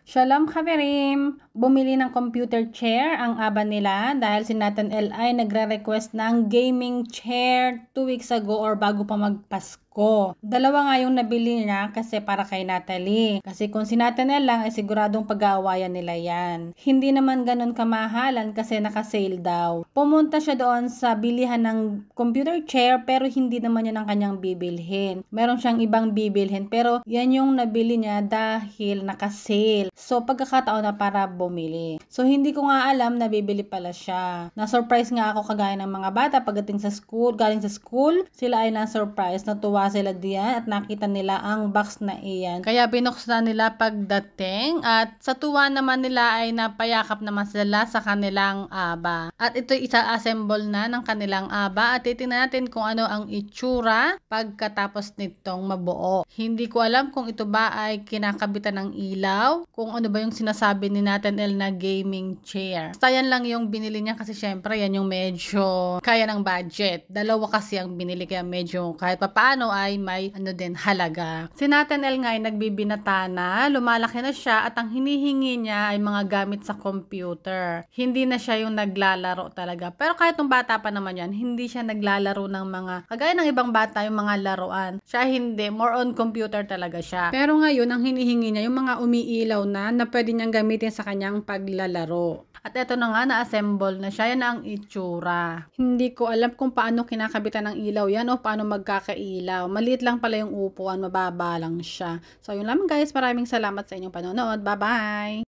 Shalom Haverim! Bumili ng computer chair ang aba nila dahil si Nathan L. ay nagre-request ng gaming chair 2 weeks ago or bago pa magpasko. Dalawa nga yung nabili niya kasi para kay Natalie. Kasi kung si Nathan L. lang ay siguradong pag-aawayan nila yan. Hindi naman ganun kamahalan kasi naka-sale daw. Pumunta siya doon sa bilihan ng computer chair pero hindi naman yan ang kanyang bibilhin. Meron siyang ibang bibilhin pero yan yung nabili niya dahil naka-sale. So, pagkakataon na para bumili. So, hindi ko nga alam na bibili pala siya. Na-surprise nga ako kagaya ng mga bata pagdating sa school, galing sa school, sila ay na-surprise, natuwa sila diyan at nakita nila ang box na iyan. Kaya binuksan nila pagdating at sa tuwa naman nila ay napayakap naman sila sa kanilang aba. At ito isa-assemble na ng kanilang aba at titingnan natin kung ano ang itsura pagkatapos nitong mabuo. Hindi ko alam kung ito ba ay kinakabitan ng ilaw, kung ano ba yung sinasabi ni Nathan L na gaming chair. Basta yan lang yung binili niya kasi syempre yan yung medyo kaya ng budget. Dalawa kasi ang binili kaya medyo kahit papaano ay may ano din halaga. Si Nathan L nga ay nagbibinata na, lumalaki na siya at ang hinihingi niya ay mga gamit sa computer. Hindi na siya yung naglalaro talaga. Pero kahit nung bata pa naman yan, hindi siya naglalaro ng mga kagaya ng ibang bata yung mga laruan. Siya hindi, more on computer talaga siya. Pero ngayon ang hinihingi niya yung mga umiilaw na pwede niyang gamitin sa kanyang paglalaro. At eto na nga, na-assemble na siya. Yan ang itsura. Hindi ko alam kung paano kinakabitan ng ilaw yan o paano magkakailaw. Maliit lang pala yung upuan, mababa lang siya. So yun lamang guys, maraming salamat sa inyong panonood. Bye-bye!